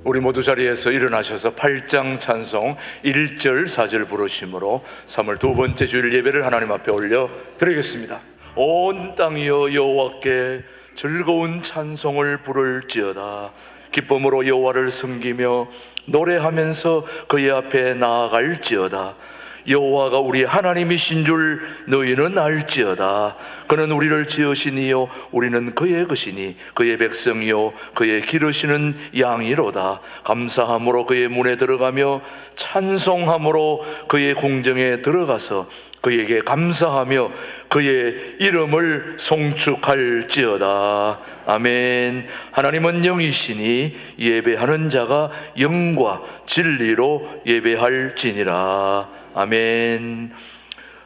우리 모두 자리에서 일어나셔서 8장 찬송 1절 4절 부르심으로 3월 두 번째 주일 예배를 하나님 앞에 올려 드리겠습니다. 온 땅이여 여호와께 즐거운 찬송을 부를지어다. 기쁨으로 여호와를 섬기며 노래하면서 그의 앞에 나아갈지어다. 여호와가 우리 하나님이신 줄 너희는 알지어다. 그는 우리를 지으신 이요 우리는 그의 것이니 그의 백성이요 그의 기르시는 양이로다. 감사함으로 그의 문에 들어가며 찬송함으로 그의 궁정에 들어가서 그에게 감사하며 그의 이름을 송축할지어다. 아멘. 하나님은 영이시니 예배하는 자가 영과 진리로 예배할지니라. 아멘.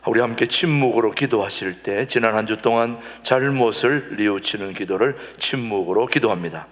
우리 함께 침묵으로 기도하실 때 지난 한 주 동안 잘못을 뉘우치는 기도를 침묵으로 기도합니다.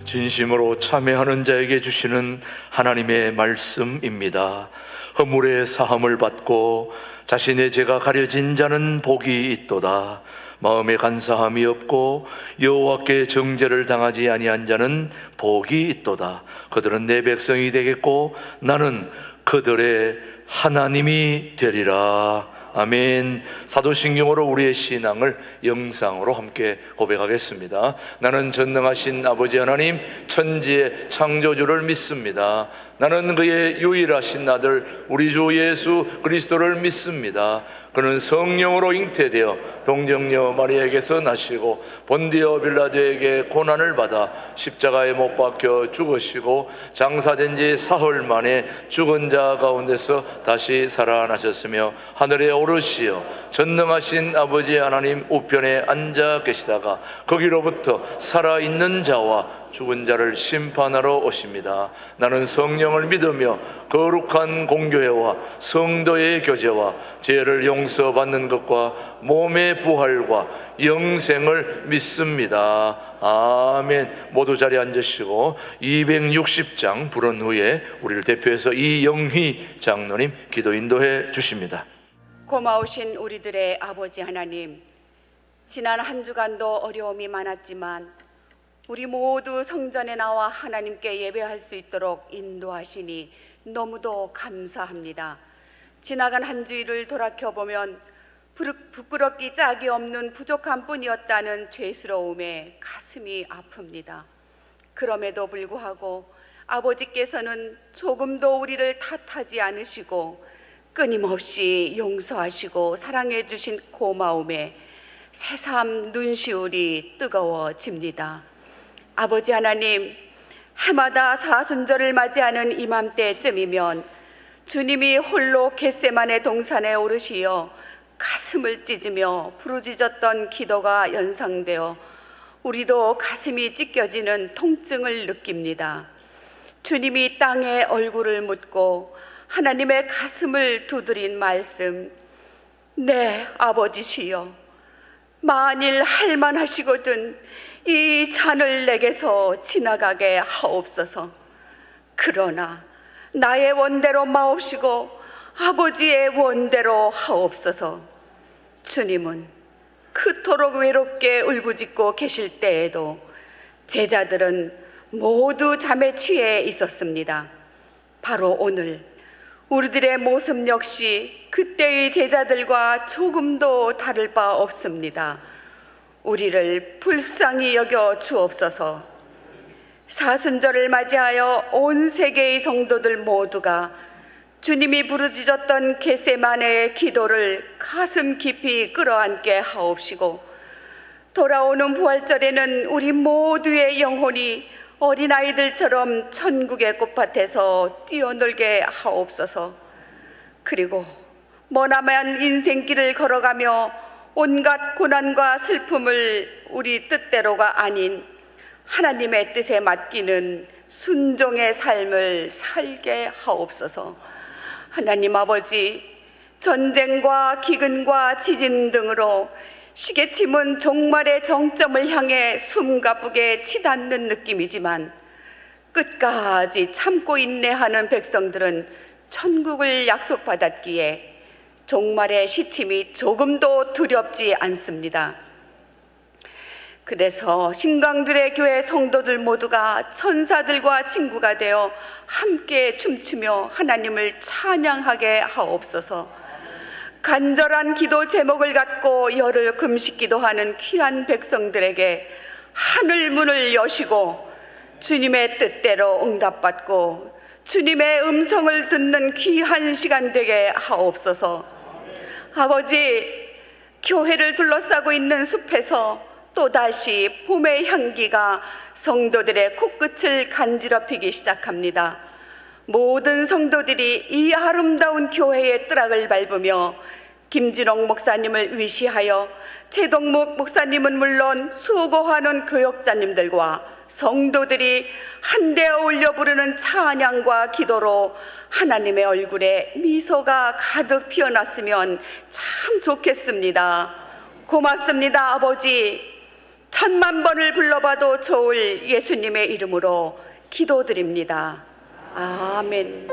진심으로 참회하는 자에게 주시는 하나님의 말씀입니다. 허물의 사함을 받고 자신의 죄가 가려진 자는 복이 있도다. 마음에 간사함이 없고 여호와께 정죄를 당하지 아니한 자는 복이 있도다. 그들은 내 백성이 되겠고 나는 그들의 하나님이 되리라. 아멘. 사도신경으로 우리의 신앙을 영상으로 함께 고백하겠습니다. 나는 전능하신 아버지 하나님 천지의 창조주를 믿습니다. 나는 그의 유일하신 아들 우리 주 예수 그리스도를 믿습니다. 그는 성령으로 잉태되어 동정녀 마리아에게서 나시고 본디오 빌라도에게 고난을 받아 십자가에 못 박혀 죽으시고 장사된 지 사흘 만에 죽은 자 가운데서 다시 살아나셨으며 하늘에 오르시어 전능하신 아버지 하나님 우편에 앉아 계시다가 거기로부터 살아있는 자와 죽은 자를 심판하러 오십니다. 나는 성령을 믿으며 거룩한 공교회와 성도의 교제와 죄를 용서받는 것과 몸의 부활과 영생을 믿습니다. 아멘. 모두 자리에 앉으시고 260장 부른 후에 우리를 대표해서 이영휘 장로님 기도 인도해 주십니다. 고마우신 우리들의 아버지 하나님, 지난 한 주간도 어려움이 많았지만 우리 모두 성전에 나와 하나님께 예배할 수 있도록 인도하시니 너무도 감사합니다. 지나간 한 주일을 돌아켜보면 부끄럽기 짝이 없는 부족한 뿐이었다는 죄스러움에 가슴이 아픕니다. 그럼에도 불구하고 아버지께서는 조금도 우리를 탓하지 않으시고 끊임없이 용서하시고 사랑해 주신 고마움에 새삼 눈시울이 뜨거워집니다. 아버지 하나님, 해마다 사순절을 맞이하는 이맘때쯤이면 주님이 홀로 겟세마네 동산에 오르시어 가슴을 찢으며 부르짖었던 기도가 연상되어 우리도 가슴이 찢겨지는 통증을 느낍니다. 주님이 땅에 얼굴을 묻고 하나님의 가슴을 두드린 말씀, 네 아버지시여, 만일 할만하시거든 이 잔을 내게서 지나가게 하옵소서. 그러나 나의 원대로 마옵시고 아버지의 원대로 하옵소서. 주님은 그토록 외롭게 울부짖고 계실 때에도 제자들은 모두 잠에 취해 있었습니다. 바로 오늘 우리들의 모습 역시 그때의 제자들과 조금도 다를 바 없습니다. 우리를 불쌍히 여겨 주옵소서. 사순절을 맞이하여 온 세계의 성도들 모두가 주님이 부르짖었던 겟세마네의 기도를 가슴 깊이 끌어안게 하옵시고 돌아오는 부활절에는 우리 모두의 영혼이 어린아이들처럼 천국의 꽃밭에서 뛰어놀게 하옵소서. 그리고 머나먼 인생길을 걸어가며 온갖 고난과 슬픔을 우리 뜻대로가 아닌 하나님의 뜻에 맡기는 순종의 삶을 살게 하옵소서. 하나님 아버지, 전쟁과 기근과 지진 등으로 시계침은 종말의 정점을 향해 숨가쁘게 치닫는 느낌이지만 끝까지 참고 인내하는 백성들은 천국을 약속받았기에 종말의 시침이 조금도 두렵지 않습니다. 그래서 신광들의 교회 성도들 모두가 천사들과 친구가 되어 함께 춤추며 하나님을 찬양하게 하옵소서. 간절한 기도 제목을 갖고 열흘 금식 기도하는 귀한 백성들에게 하늘 문을 여시고 주님의 뜻대로 응답받고 주님의 음성을 듣는 귀한 시간 되게 하옵소서. 아버지, 교회를 둘러싸고 있는 숲에서 또다시 봄의 향기가 성도들의 코끝을 간지럽히기 시작합니다. 모든 성도들이 이 아름다운 교회의 뜰락을 밟으며 김진옥 목사님을 위시하여 최동묵 목사님은 물론 수고하는 교역자님들과 성도들이 한데 어울려 부르는 찬양과 기도로 하나님의 얼굴에 미소가 가득 피어났으면 참 좋겠습니다. 고맙습니다, 아버지. 1000만 번을 불러봐도 좋을 예수님의 이름으로 기도드립니다. 아멘.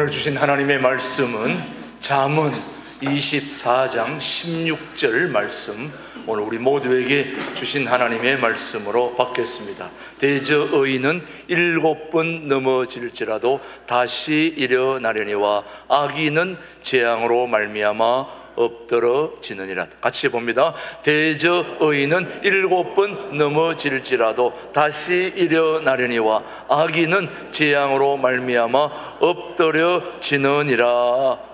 오늘 주신 하나님의 말씀은 잠언 24장 16절 말씀, 오늘 우리 모두에게 주신 하나님의 말씀으로 받겠습니다. 대저 의인은 7번 넘어질지라도 다시 일어나려니와 악인은 재앙으로 말미암아 엎드러지느니라. 같이 봅니다. 대저 의인은 7번 넘어질지라도 다시 일어나려니와 악인은 재앙으로 말미암아 엎드러지느니라.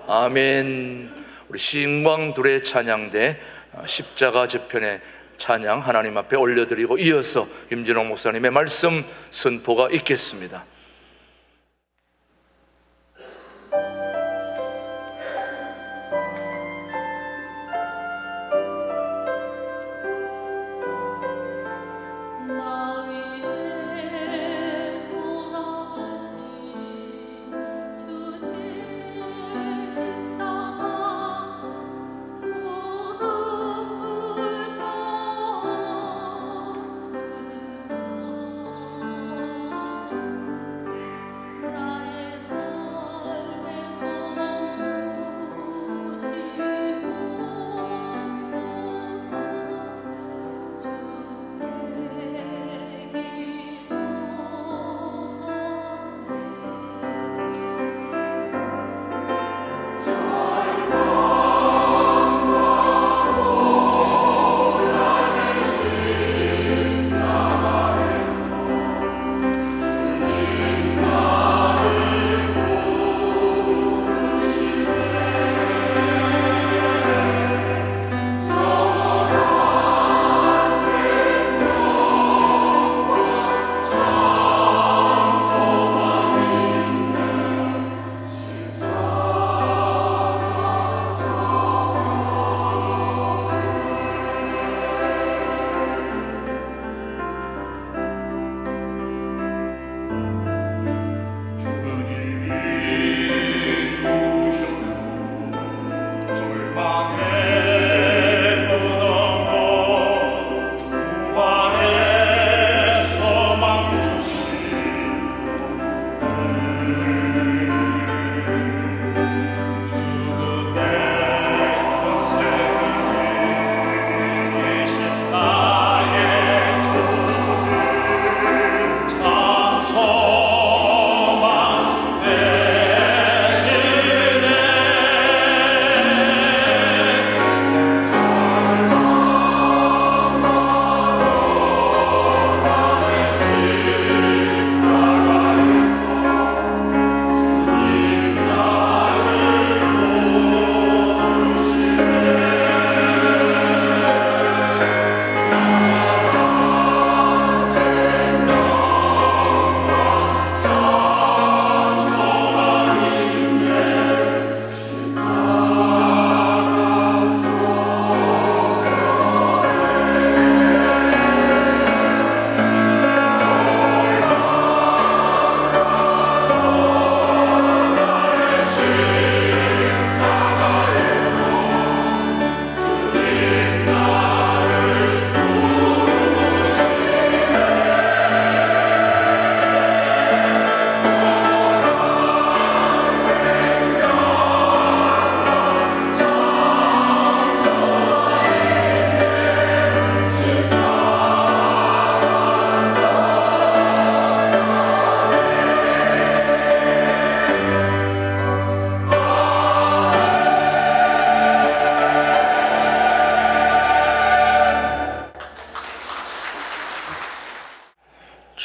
아멘. 우리 신광둘의 찬양대 십자가 저편의 찬양 하나님 앞에 올려드리고 이어서 김진옥 목사님의 말씀 선포가 있겠습니다.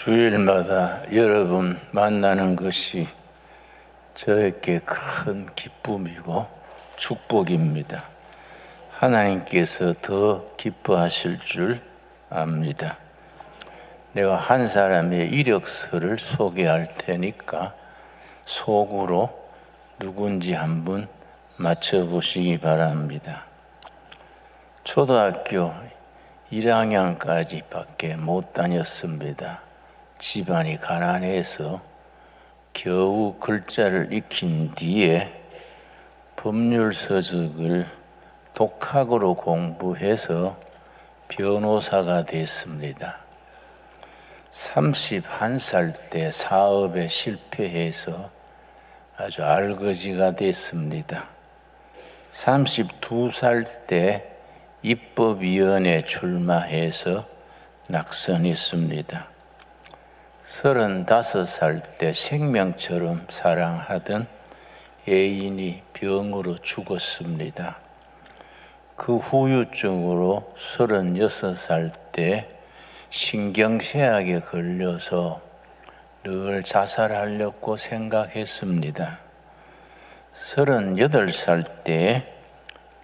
주일마다 여러분 만나는 것이 저에게 큰 기쁨이고 축복입니다. 하나님께서 더 기뻐하실 줄 압니다. 내가 한 사람의 이력서를 소개할 테니까 속으로 누군지 한번 맞춰보시기 바랍니다. 초등학교 1학년까지 밖에 못 다녔습니다. 집안이 가난해서 겨우 글자를 익힌 뒤에 법률 서적을 독학으로 공부해서 변호사가 됐습니다. 31살 때 사업에 실패해서 아주 알거지가 됐습니다. 32살 때 입법위원회 출마해서 낙선했습니다. 35살 때 생명처럼 사랑하던 애인이 병으로 죽었습니다. 그 후유증으로 36살 때 신경쇠약에 걸려서 늘 자살하려고 생각했습니다. 38살 때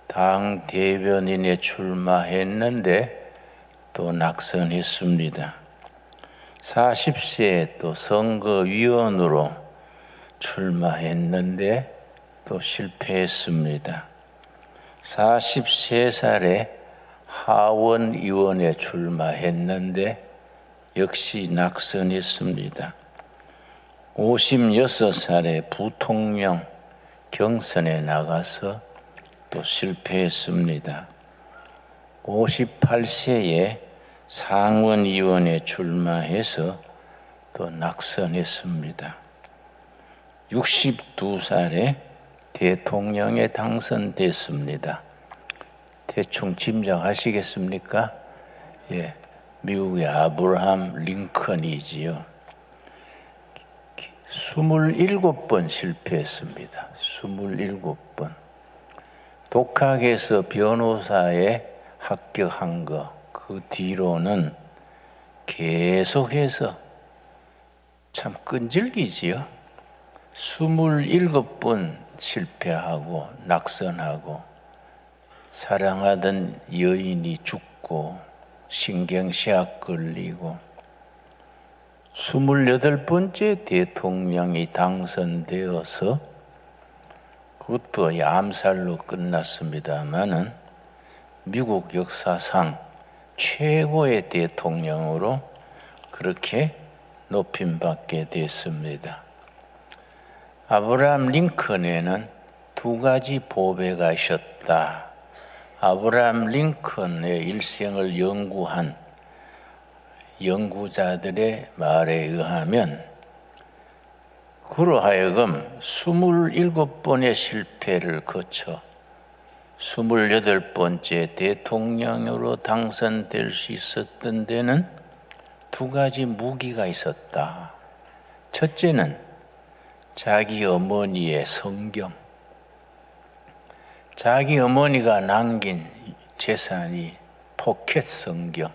당 대변인에 출마했는데 또 낙선했습니다. 40세에 또 선거위원으로 출마했는데 또 실패했습니다. 43살에 하원의원에 출마했는데 역시 낙선했습니다. 56살에 부통령 경선에 나가서 또 실패했습니다. 58세에 상원의원에 출마해서 또 낙선했습니다. 62살에 대통령에 당선됐습니다. 대충 짐작하시겠습니까? 예, 미국의 아브라함 링컨이지요. 27번 실패했습니다. 27번. 독학에서 변호사에 합격한 거, 그 뒤로는 계속해서 참 끈질기지요. 27번 실패하고 낙선하고 사랑하던 여인이 죽고 신경쇠약 걸리고 28번째 대통령이 당선되어서 그것도 암살로 끝났습니다마는 미국 역사상 최고의 대통령으로 그렇게 높임받게 됐습니다. 아브라함 링컨에는 두 가지 보배가 있었다. 아브라함 링컨의 일생을 연구한 연구자들의 말에 의하면 그로 하여금 27번의 실패를 거쳐 28번째 대통령으로 당선될 수 있었던 데는 두 가지 무기가 있었다. 첫째는 자기 어머니의 성경. 자기 어머니가 남긴 재산이 포켓 성경.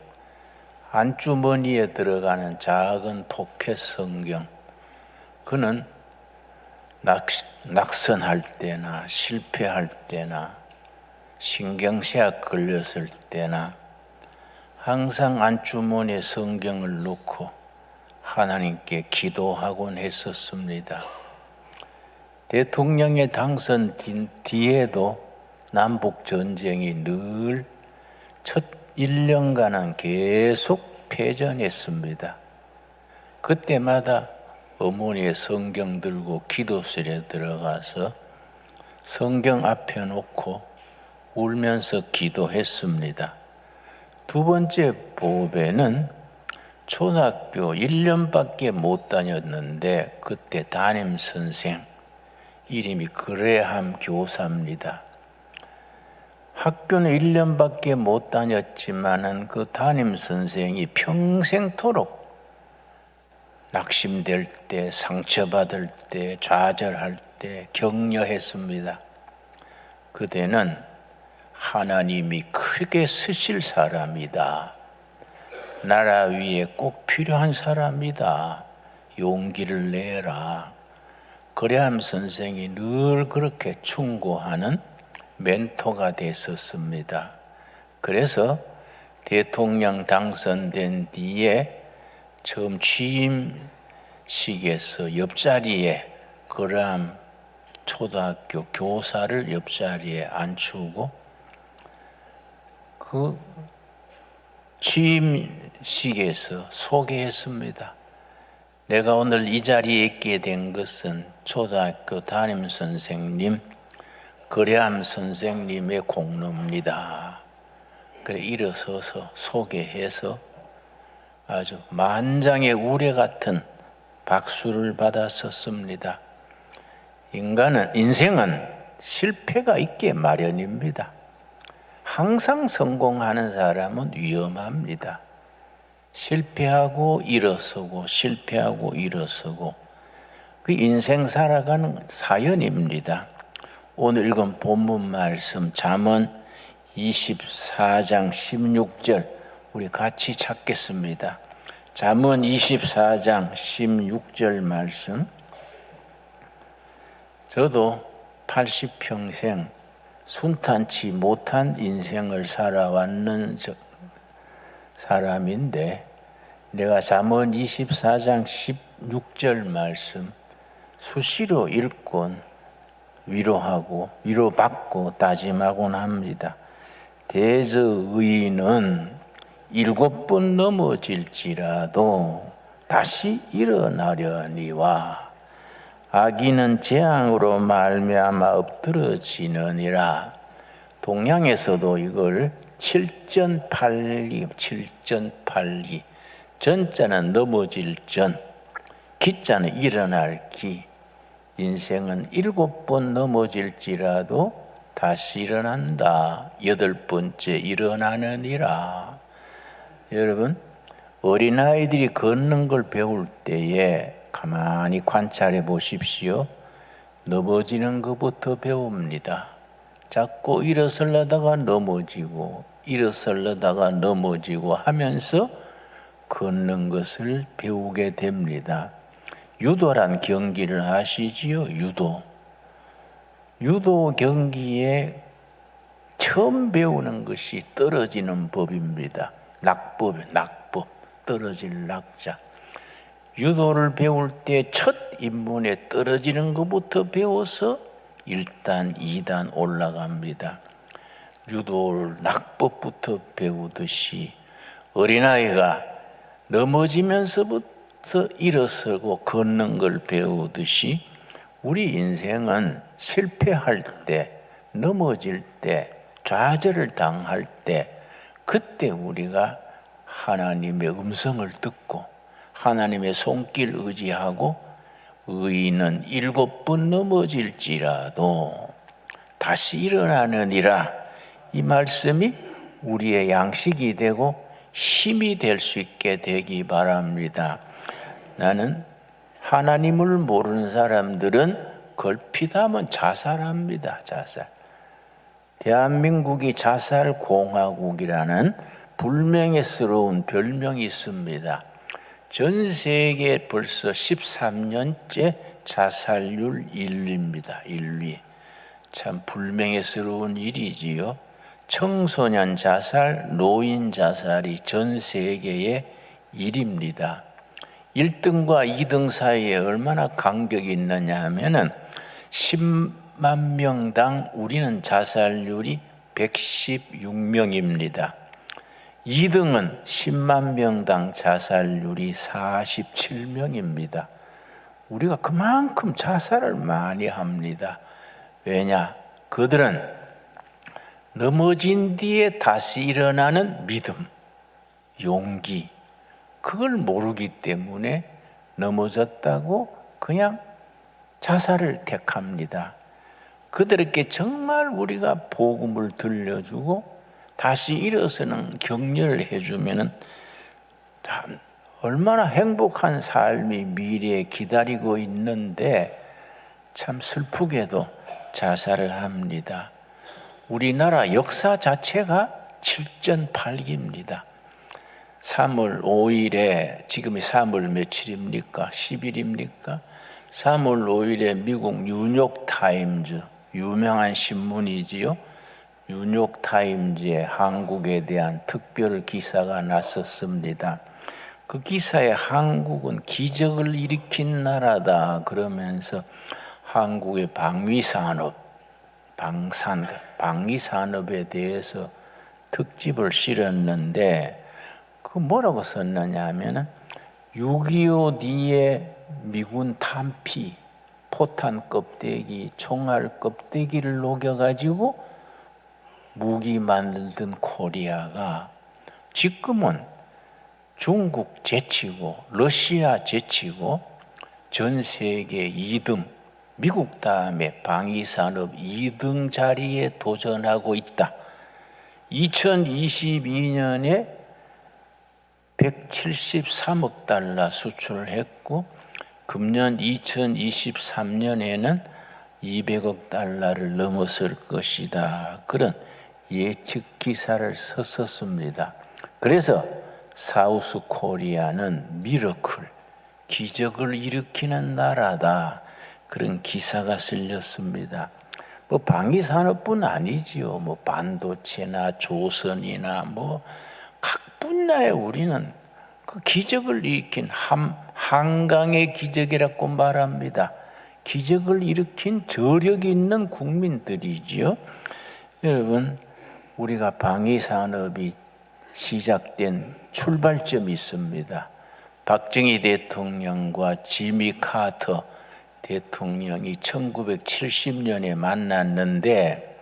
안주머니에 들어가는 작은 포켓 성경. 그는 낙선할 때나 실패할 때나 신경쇠약 걸렸을 때나 항상 안주머니에 성경을 놓고 하나님께 기도하곤 했었습니다. 대통령에 당선된 뒤에도 남북전쟁이 늘 첫 1년간은 계속 패전했습니다. 그때마다 어머니의 성경 들고 기도실에 들어가서 성경 앞에 놓고 울면서 기도했습니다. 두 번째 보배는 초등학교 1년밖에 못 다녔는데 그때 담임선생 이름이 그레함 교사입니다. 학교는 1년밖에 못 다녔지만은 그 담임선생이 평생토록 낙심될 때, 상처받을 때, 좌절할 때 격려했습니다. 그대는 하나님이 크게 쓰실 사람이다. 나라 위에 꼭 필요한 사람이다. 용기를 내라. 그래야 선생이 늘 그렇게 충고하는 멘토가 됐었습니다. 그래서 대통령 당선된 뒤에 처음 취임식에서 옆자리에 그러한 초등학교 교사를 옆자리에 앉히고 그 취임식에서 소개했습니다. 내가 오늘 이 자리에 있게 된 것은 초등학교 담임선생님, 거래함 선생님의 공로입니다. 그래 일어서서 소개해서 아주 만장의 우레 같은 박수를 받았었습니다. 인생은 실패가 있게 마련입니다. 항상 성공하는 사람은 위험합니다. 실패하고 일어서고 실패하고 일어서고 그 인생 살아가는 사연입니다. 오늘 읽은 본문 말씀 잠언 24장 16절 우리 같이 찾겠습니다. 잠언 24장 16절 말씀. 저도 80평생 순탄치 못한 인생을 살아왔는 사람인데 내가 잠언 24장 16절 말씀 수시로 읽곤 위로하고 위로받고 다짐하곤 합니다. 대저의인은 7번 넘어질지라도 다시 일어나려니와 악인은 재앙으로 말미암아 엎드러지느니라. 동양에서도 이걸 칠전팔리, 전자는 넘어질 전, 기자는 일어날 기. 인생은 7번 넘어질지라도 다시 일어난다. 8번째 일어나느니라. 여러분, 어린아이들이 걷는 걸 배울 때에 가만히 관찰해 보십시오. 넘어지는 것부터 배웁니다. 자꾸 일어서려다가 넘어지고 일어서려다가 넘어지고 하면서 걷는 것을 배우게 됩니다. 유도란 경기를 아시지요? 유도 경기에 처음 배우는 것이 떨어지는 법입니다. 낙법, 떨어질 낙자. 유도를 배울 때 첫 입문에 떨어지는 것부터 배워서 1단, 2단 올라갑니다. 유도를 낙법부터 배우듯이 어린아이가 넘어지면서부터 일어서고 걷는 걸 배우듯이 우리 인생은 실패할 때, 넘어질 때, 좌절을 당할 때 그때 우리가 하나님의 음성을 듣고 하나님의 손길 의지하고 의인은 7번 넘어질지라도 다시 일어나느니라. 이 말씀이 우리의 양식이 되고 힘이 될 수 있게 되기 바랍니다. 나는 하나님을 모르는 사람들은 걸핏하면 자살합니다. 자살. 대한민국이 자살공화국이라는 불명예스러운 별명이 있습니다. 전 세계 벌써 13년째 자살률 1위입니다. 1위. 참 불명예스러운 일이지요. 청소년 자살, 노인 자살이 전 세계의 1위입니다. 1등과 2등 사이에 얼마나 간격이 있느냐 하면은 10만 명당 우리는 자살률이 116명입니다. 2등은 10만 명당 자살률이 47명입니다. 우리가 그만큼 자살을 많이 합니다. 왜냐? 그들은 넘어진 뒤에 다시 일어나는 믿음, 용기, 그걸 모르기 때문에 넘어졌다고 그냥 자살을 택합니다. 그들에게 정말 우리가 복음을 들려주고 다시 일어서는 격려를 해주면은 얼마나 행복한 삶이 미래에 기다리고 있는데 참 슬프게도 자살을 합니다. 우리나라 역사 자체가 칠전팔기입니다. 3월 5일에 지금이 3월 며칠입니까? 10일입니까? 3월 5일에 미국 뉴욕타임즈, 유명한 신문이지요. 뉴욕타임즈에 한국에 대한 특별 기사가 났었습니다. 그 기사에 한국은 기적을 일으킨 나라다 그러면서 한국의 방위산업에 대해서 특집을 실었는데 그 뭐라고 썼느냐 하면은 6.25 뒤에 미군 탄피, 포탄 껍데기, 총알 껍데기를 녹여가지고 무기 만들던 코리아가 지금은 중국 제치고 러시아 제치고 전 세계 2등, 미국 다음에 방위산업 2등 자리에 도전하고 있다. 2022년에 173억 달러 수출했고 금년 2023년에는 200억 달러를 넘어설 것이다. 그런 예측 기사를 썼었습니다. 그래서 사우스 코리아는 미러클, 기적을 일으키는 나라다. 그런 기사가 실렸습니다. 뭐 방위산업뿐 아니지요. 뭐 반도체나 조선이나 뭐 각 분야에 우리는 그 기적을 일으킨 한강의 기적이라고 말합니다. 기적을 일으킨 저력이 있는 국민들이지요. 여러분, 우리가 방위산업이 시작된 출발점이 있습니다. 박정희 대통령과 지미 카터 대통령이 1970년에 만났는데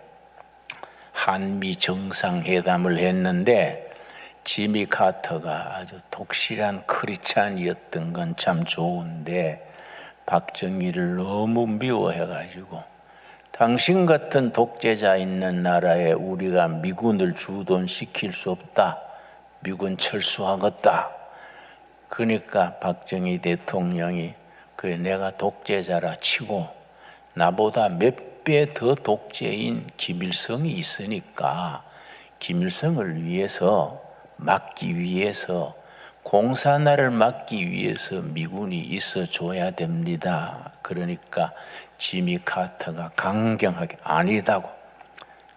한미 정상회담을 했는데 지미 카터가 아주 독실한 크리스찬이었던 건 참 좋은데 박정희를 너무 미워해가지고 당신 같은 독재자 있는 나라에 우리가 미군을 주둔시킬 수 없다. 미군 철수하겠다. 그러니까 박정희 대통령이 내가 독재자라 치고 나보다 몇 배 더 독재인 김일성이 있으니까 김일성을 막기 위해서 공산화를 막기 위해서 미군이 있어줘야 됩니다. 그러니까 지미 카터가 강경하게 아니다고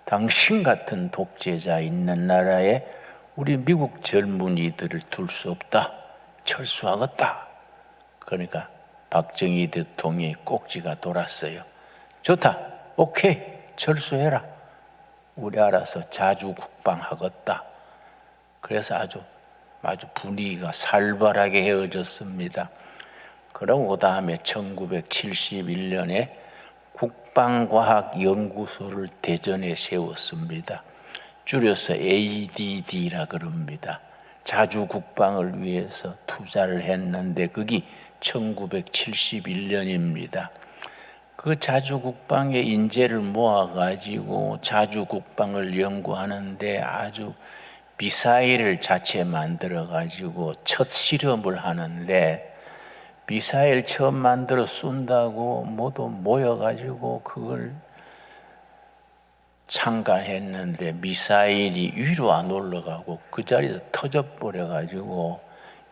당신 같은 독재자 있는 나라에 우리 미국 젊은이들을 둘 수 없다. 철수하겠다. 그러니까 박정희 대통령이 꼭지가 돌았어요. 좋다. 오케이. 철수해라. 우리 알아서 자주국방하겠다. 그래서 아주 분위기가 살벌하게 헤어졌습니다. 그러고 그 다음에 1971년에 국방과학연구소를 대전에 세웠습니다. 줄여서 ADD라 그럽니다. 자주국방을 위해서 투자를 했는데 그게 1971년입니다. 그 자주국방의 인재를 모아가지고 자주국방을 연구하는데 아주 미사일을 자체 만들어가지고 첫 실험을 하는데 미사일 처음 만들어 쏜다고 모두 모여가지고 그걸 참관했는데 미사일이 위로 안 올라가고 그 자리에서 터져버려가지고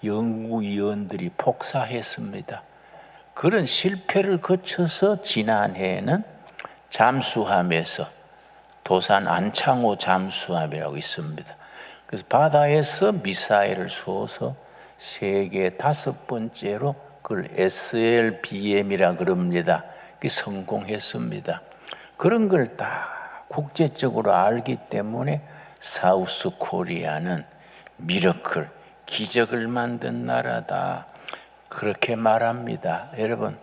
연구위원들이 폭사했습니다. 그런 실패를 거쳐서 지난해에는 잠수함에서 도산 안창호 잠수함이라고 있습니다. 그래서 바다에서 미사일을 쏘서 세계 5번째로 그걸 SLBM이라 그럽니다. 성공했습니다. 그런 걸 다 국제적으로 알기 때문에 사우스 코리아는 미러클, 기적을 만든 나라다. 그렇게 말합니다. 여러분,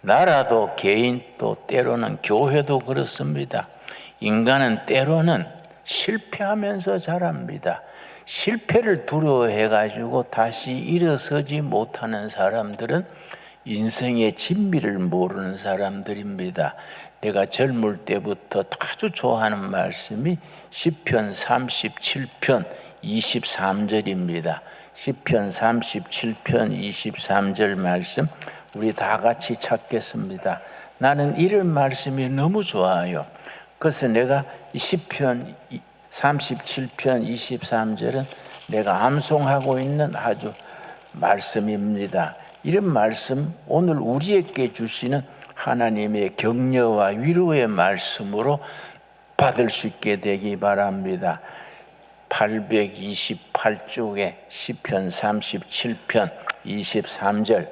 나라도 개인도 때로는 교회도 그렇습니다. 인간은 때로는 실패하면서 자랍니다. 실패를 두려워해가지고 다시 일어서지 못하는 사람들은 인생의 진미를 모르는 사람들입니다. 내가 젊을 때부터 아주 좋아하는 말씀이 시편 37편 23절입니다. 시편 37편 23절 말씀 우리 다 같이 찾겠습니다. 나는 이런 말씀이 너무 좋아요. 그래서 내가 시편 37편 23절은 내가 암송하고 있는 아주 말씀입니다. 이런 말씀 오늘 우리에게 주시는 하나님의 격려와 위로의 말씀으로 받을 수 있게 되기 바랍니다. 828쪽에 시편 37편 23절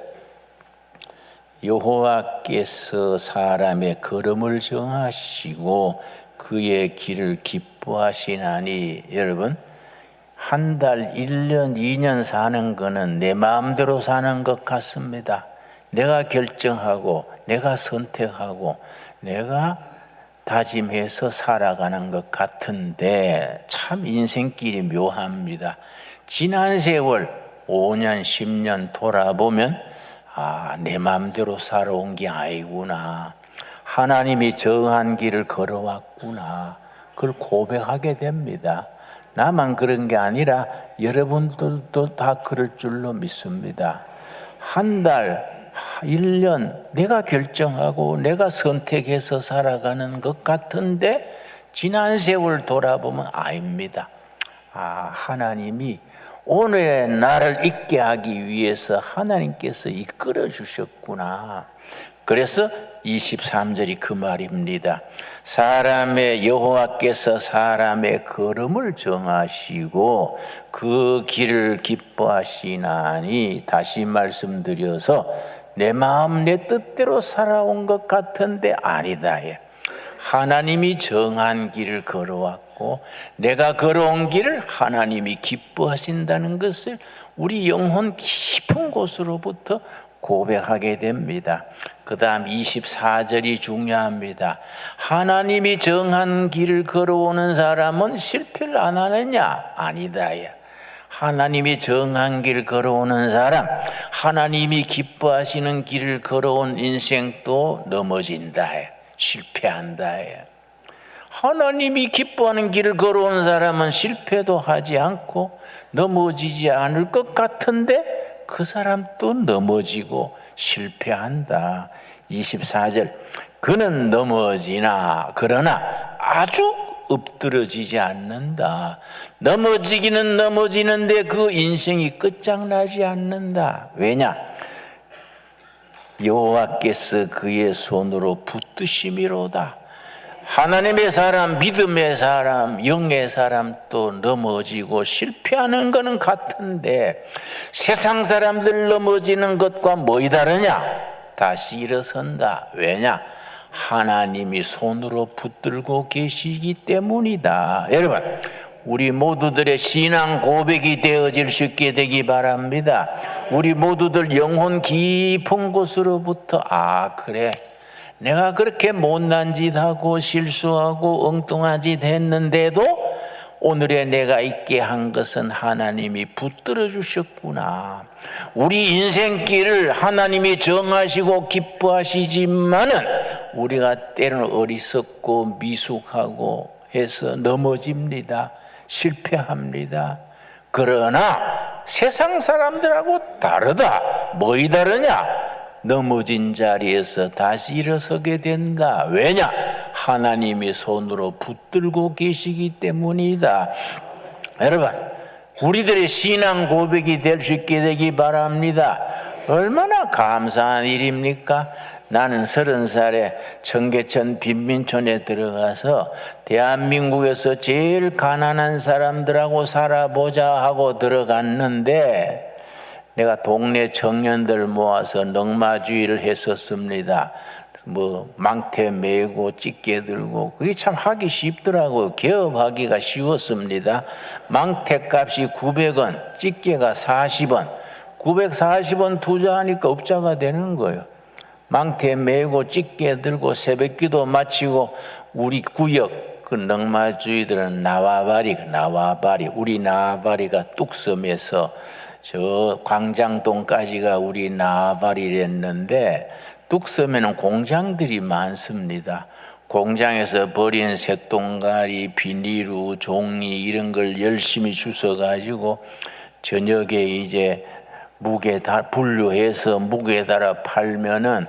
여호와께서 사람의 걸음을 정하시고 그의 길을 기뻐하시나니. 여러분, 한 달, 1년, 2년 사는 거는 내 마음대로 사는 것 같습니다. 내가 결정하고 내가 선택하고 내가 다짐해서 살아가는 것 같은데 참 인생길이 묘합니다. 지난 세월 5년, 10년 돌아보면 내 마음대로 살아온 게 아니구나. 하나님이 정한 길을 걸어왔구나. 그걸 고백하게 됩니다. 나만 그런 게 아니라 여러분들도 다 그럴 줄로 믿습니다. 한 달, 1년 내가 결정하고 내가 선택해서 살아가는 것 같은데 지난 세월 돌아보면 아닙니다. 하나님이 오늘의 나를 있게 하기 위해서 하나님께서 이끌어 주셨구나. 그래서 23절이 그 말입니다. 여호와께서 사람의 걸음을 정하시고 그 길을 기뻐하시나니. 다시 말씀드려서 내 마음 내 뜻대로 살아온 것 같은데 아니다. 하나님이 정한 길을 걸어왔고 내가 걸어온 길을 하나님이 기뻐하신다는 것을 우리 영혼 깊은 곳으로부터 고백하게 됩니다. 그 다음 24절이 중요합니다. 하나님이 정한 길을 걸어오는 사람은 실패를 안 하느냐? 아니다. 하나님이 정한 길을 걸어오는 사람, 하나님이 기뻐하시는 길을 걸어온 인생도 넘어진다. 실패한다. 하나님이 기뻐하는 길을 걸어오는 사람은 실패도 하지 않고 넘어지지 않을 것 같은데 그 사람 또 넘어지고 실패한다. 24절 그는 넘어지나 그러나 아주 엎드러지지 않는다. 넘어지기는 넘어지는데 그 인생이 끝장나지 않는다. 왜냐? 여호와께서 그의 손으로 붙드심이로다. 하나님의 사람, 믿음의 사람, 영의 사람 또 넘어지고 실패하는 것은 같은데 세상 사람들 넘어지는 것과 뭐이 다르냐? 다시 일어선다. 왜냐? 하나님이 손으로 붙들고 계시기 때문이다. 여러분, 우리 모두들의 신앙 고백이 되어질 수 있게 되기 바랍니다. 우리 모두들 영혼 깊은 곳으로부터 그래, 내가 그렇게 못난 짓 하고 실수하고 엉뚱한 짓 했는데도 오늘의 내가 있게 한 것은 하나님이 붙들어 주셨구나. 우리 인생길을 하나님이 정하시고 기뻐하시지만은 우리가 때로는 어리석고 미숙하고 해서 넘어집니다. 실패합니다. 그러나 세상 사람들하고 다르다. 뭐이 다르냐? 넘어진 자리에서 다시 일어서게 된다. 왜냐? 하나님이 손으로 붙들고 계시기 때문이다. 여러분, 우리들의 신앙 고백이 될 수 있게 되기 바랍니다. 얼마나 감사한 일입니까? 나는 30살에 청계천 빈민촌에 들어가서 대한민국에서 제일 가난한 사람들하고 살아보자 하고 들어갔는데 내가 동네 청년들 모아서 넉마주의를 했었습니다. 망태 메고 찌개 들고 그게 참 하기 쉽더라고요. 개업하기가 쉬웠습니다. 망태 값이 900원, 찌개가 40원, 940원 투자하니까 업자가 되는 거예요. 망태 메고 찌개 들고 새벽기도 마치고 우리 구역 그 넉마주의들은 나와바리 우리 나와바리가 뚝섬에서 저 광장동까지가 우리 나와바리랬는데 뚝섬에는 공장들이 많습니다. 공장에서 버린 쇳동가리, 비닐우, 종이 이런 걸 열심히 주워가지고 저녁에 이제 무게 다 분류해서 무게 달아 팔면은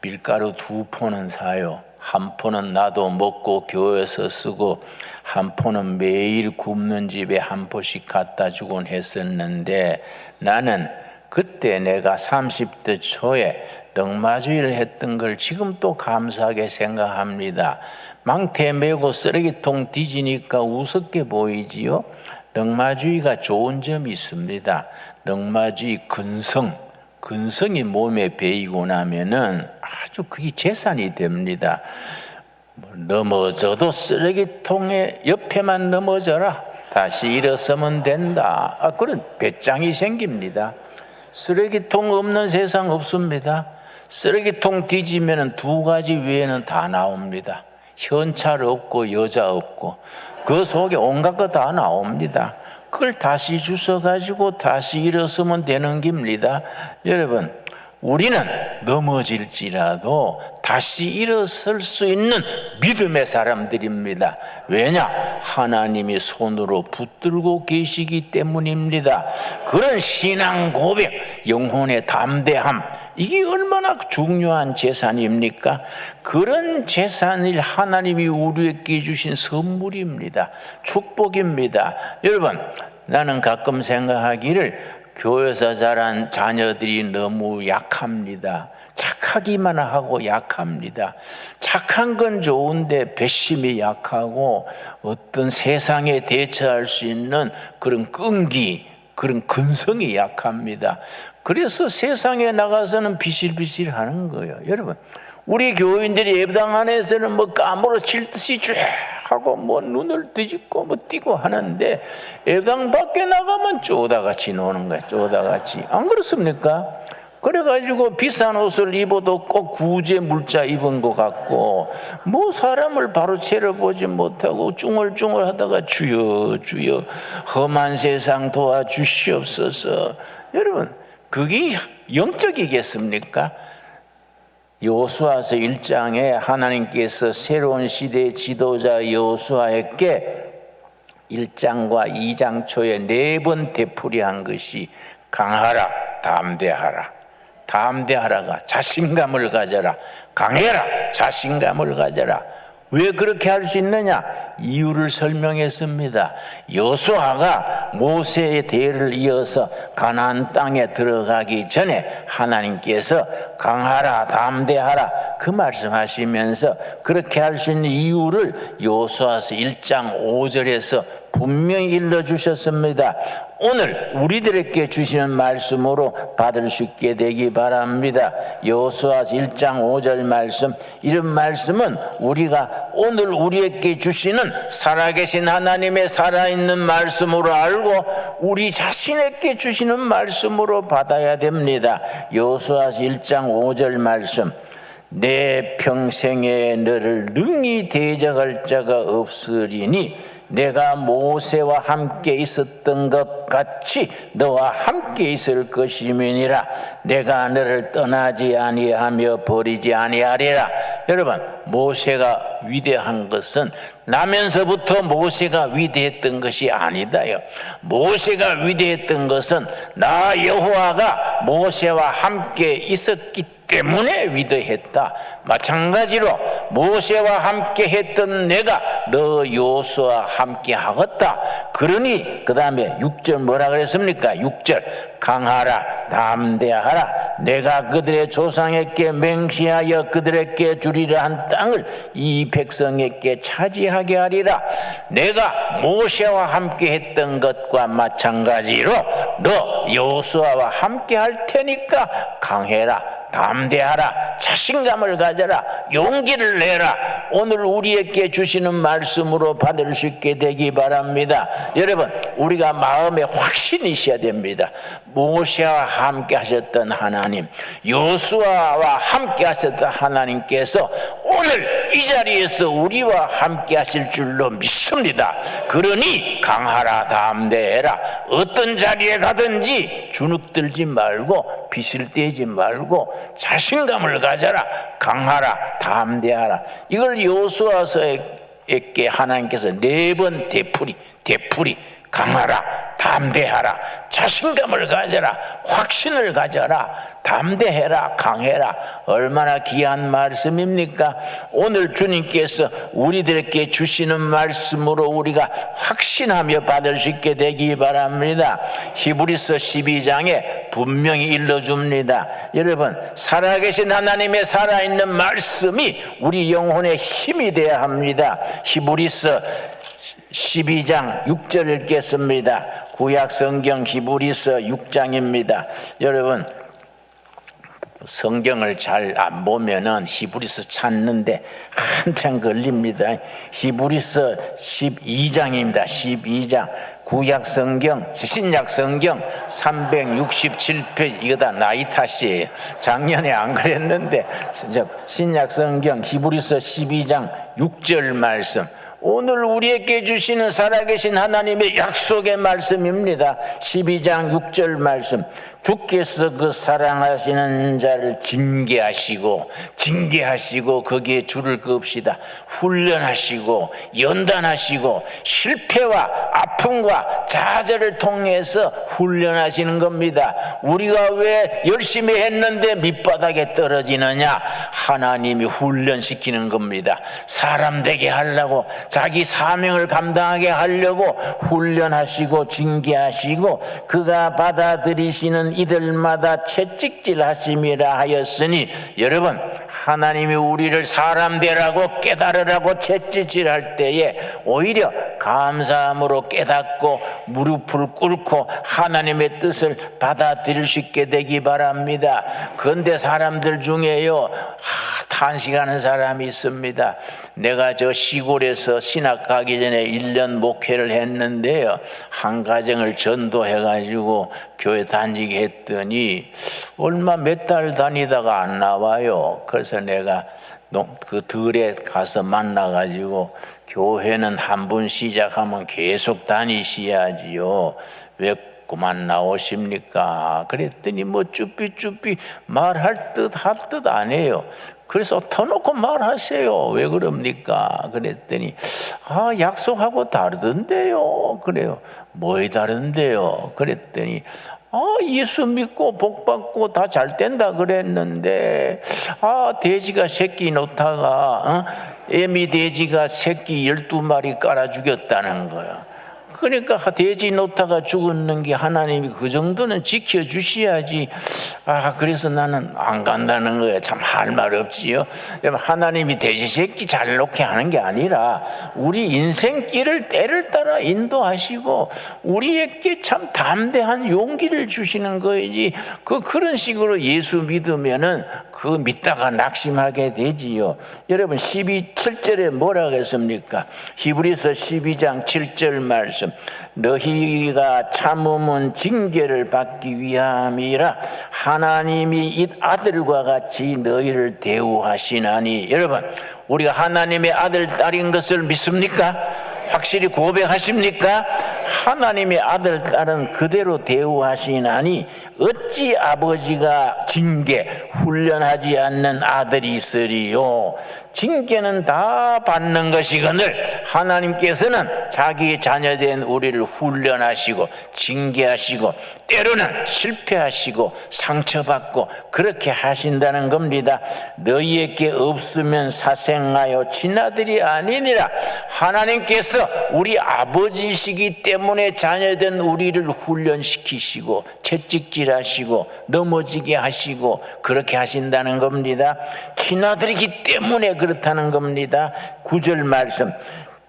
밀가루 2포는 사요. 한 포는 나도 먹고 교회에서 쓰고 한 포는 매일 굶는 집에 한 포씩 갖다 주곤 했었는데, 나는 그때 내가 30대 초에 넉마주의를 했던 걸 지금 또 감사하게 생각합니다. 망태 메고 쓰레기통 뒤지니까 우습게 보이지요? 넉마주의가 좋은 점이 있습니다. 넉마주의 근성이 몸에 배이고 나면은 아주 그게 재산이 됩니다. 넘어져도 쓰레기통에 옆에만 넘어져라, 다시 일어서면 된다, 그런 배짱이 생깁니다. 쓰레기통 없는 세상 없습니다. 쓰레기통 뒤지면 두 가지 외에는 다 나옵니다. 현찰 없고 여자 없고 그 속에 온갖 거 다 나옵니다. 그걸 다시 주워가지고 다시 일어서면 되는 겁니다. 여러분, 우리는 넘어질지라도 다시 일어설 수 있는 믿음의 사람들입니다. 왜냐? 하나님이 손으로 붙들고 계시기 때문입니다. 그런 신앙 고백, 영혼의 담대함, 이게 얼마나 중요한 재산입니까? 그런 재산을 하나님이 우리에게 주신 선물입니다. 축복입니다. 여러분, 나는 가끔 생각하기를 교회에서 자란 자녀들이 너무 약합니다. 착하기만 하고 약합니다. 착한 건 좋은데 배심이 약하고 어떤 세상에 대처할 수 있는 그런 끈기, 그런 근성이 약합니다. 그래서 세상에 나가서는 비실비실 하는 거예요. 여러분, 우리 교인들이 예배당 안에서는 뭐 까무러칠 듯이 쭉 하고 뭐 눈을 뒤집고 뭐 뛰고 하는데, 예배당 밖에 나가면 쪼다같이 노는 거예요. 쪼다같이. 안 그렇습니까? 그래가지고 비싼 옷을 입어도 꼭 구제 물자 입은 것 같고, 뭐 사람을 바로 채려보지 못하고 쭝얼쭝얼 하다가 주여 주여 험한 세상 도와주시옵소서. 여러분, 그게 영적이겠습니까? 여호수아서 1장에 하나님께서 새로운 시대의 지도자 여호수아에게 1장과 2장 초에 4번 되풀이한 것이 강하라, 담대하라. 담대하라가 자신감을 가져라, 강해라, 자신감을 가져라. 왜 그렇게 할 수 있느냐? 이유를 설명했습니다. 여호수아가 모세의 대를 이어서 가나안 땅에 들어가기 전에 하나님께서 강하라, 담대하라 그 말씀하시면서 그렇게 할 수 있는 이유를 여호수아서 1장 5절에서 분명히 일러주셨습니다. 오늘 우리들에게 주시는 말씀으로 받을 수 있게 되기 바랍니다. 여호수아서 1장 5절 말씀, 이런 말씀은 우리가 오늘 우리에게 주시는 살아계신 하나님의 살아있는 말씀으로 알고 우리 자신에게 주시는 말씀으로 받아야 됩니다. 여호수아서 1장 5절 말씀, 내 평생에 너를 능히 대적할 자가 없으리니 내가 모세와 함께 있었던 것 같이 너와 함께 있을 것임이니라. 내가 너를 떠나지 아니하며 버리지 아니하리라. 여러분, 모세가 위대한 것은 나면서부터 모세가 위대했던 것이 아니다요. 모세가 위대했던 것은 나 여호와가 모세와 함께 있었기 때문에 위대했다. 마찬가지로 모세와 함께 했던 내가 너 여호수아와 함께 하겠다. 그러니 그 다음에 6절 뭐라 그랬습니까? 6절 강하라, 담대하라. 내가 그들의 조상에게 맹시하여 그들에게 주리라 한 땅을 이 백성에게 차지하게 하리라. 내가 모세와 함께 했던 것과 마찬가지로 너 여호수아와 함께 할 테니까 강해라, 담대하라, 자신감을 가져라, 용기를 내라. 오늘 우리에게 주시는 말씀으로 받을 수 있게 되기 바랍니다. 여러분, 우리가 마음에 확신이 있어야 됩니다. 모세와 함께 하셨던 하나님, 여호수아와 함께 하셨던 하나님께서 오늘 이 자리에서 우리와 함께 하실 줄로 믿습니다. 그러니 강하라, 담대해라. 어떤 자리에 가든지 주눅들지 말고 비실대지 말고 자신감을 가져라, 강하라, 담대하라. 이걸 여호수아서에게 하나님께서 4번 되풀이 강하라, 담대하라, 자신감을 가져라, 확신을 가져라, 담대해라, 강해라. 얼마나 귀한 말씀입니까? 오늘 주님께서 우리들에게 주시는 말씀으로 우리가 확신하며 받을 수 있게 되기 바랍니다. 히브리서 12장에 분명히 일러줍니다. 여러분, 살아계신 하나님의 살아있는 말씀이 우리 영혼의 힘이 되어야 합니다. 히브리서 12장 6절 읽겠습니다. 구약 성경 히브리서 6장입니다. 여러분, 성경을 잘 안 보면은 히브리서 찾는데 한참 걸립니다. 히브리서 12장입니다. 12장. 구약 성경, 신약 성경 367페이지. 이거 다 나이 탓이에요. 작년에 안 그랬는데 신약 성경 히브리서 12장 6절 말씀. 오늘 우리에게 주시는 살아계신 하나님의 약속의 말씀입니다. 12장 6절 말씀. 주께서 그 사랑하시는 자를 징계하시고 거기에 줄을 그읍시다. 훈련하시고 연단하시고 실패와 아픔과 좌절을 통해서 훈련하시는 겁니다. 우리가 왜 열심히 했는데 밑바닥에 떨어지느냐? 하나님이 훈련시키는 겁니다. 사람 되게 하려고, 자기 사명을 감당하게 하려고 훈련하시고 징계하시고 그가 받아들이시는 이들마다 채찍질 하심이라 하였으니, 여러분, 하나님이 우리를 사람 되라고 깨달으라고 채찍질할 때에 오히려 감사함으로 깨닫고 무릎을 꿇고 하나님의 뜻을 받아들일 수 있게 되기 바랍니다. 그런데 사람들 중에요, 탄식하는 사람이 있습니다. 내가 저 시골에서 신학 가기 전에 1년 목회를 했는데요, 한 가정을 전도해가지고 교회 다니게 했더니 얼마 몇 달 다니다가 안 나와요. 그래서 내가 그 들에 가서 만나가지고, 교회는 한 번 시작하면 계속 다니셔야지요, 왜 그만 나오십니까? 그랬더니 뭐 쭈삐쭈삐 말할 듯 할 듯 안 해요. 그래서 터놓고 말하세요. 왜 그럽니까? 그랬더니 약속하고 다르던데요. 그래요. 뭐에 다른데요? 그랬더니 예수 믿고 복 받고 다 잘 된다 그랬는데, 돼지가 새끼 놓다가 애미 돼지가 새끼 12마리 깔아 죽였다는 거예요. 그러니까 돼지 놓다가 죽었는 게 하나님이 그 정도는 지켜주셔야지. 그래서 나는 안 간다는 거예요. 참 할 말 없지요. 하나님이 돼지 새끼 잘 놓게 하는 게 아니라 우리 인생길을 때를 따라 인도하시고 우리에게 참 담대한 용기를 주시는 거이지, 그런 식으로 예수 믿으면은 믿다가 낙심하게 되지요. 여러분, 7절에 뭐라고 했습니까? 히브리서 12장 7절 말씀. 너희가 참음은 징계를 받기 위함이라 하나님이 이 아들과 같이 너희를 대우하시나니. 여러분, 우리가 하나님의 아들, 딸인 것을 믿습니까? 확실히 고백하십니까? 하나님의 아들, 딸은 그대로 대우하시나니 어찌 아버지가 징계, 훈련하지 않는 아들이 있으리요. 징계는 다 받는 것이거늘 하나님께서는 자기 자녀된 우리를 훈련하시고 징계하시고 때로는 실패하시고 상처받고 그렇게 하신다는 겁니다. 너희에게 없으면 사생하여 친아들이 아니니라. 하나님께서 우리 아버지시기 때문에 자녀된 우리를 훈련시키시고 채찍질하시고 넘어지게 하시고 그렇게 하신다는 겁니다. 친아들이기 때문에 그렇다는 겁니다. 9절 말씀.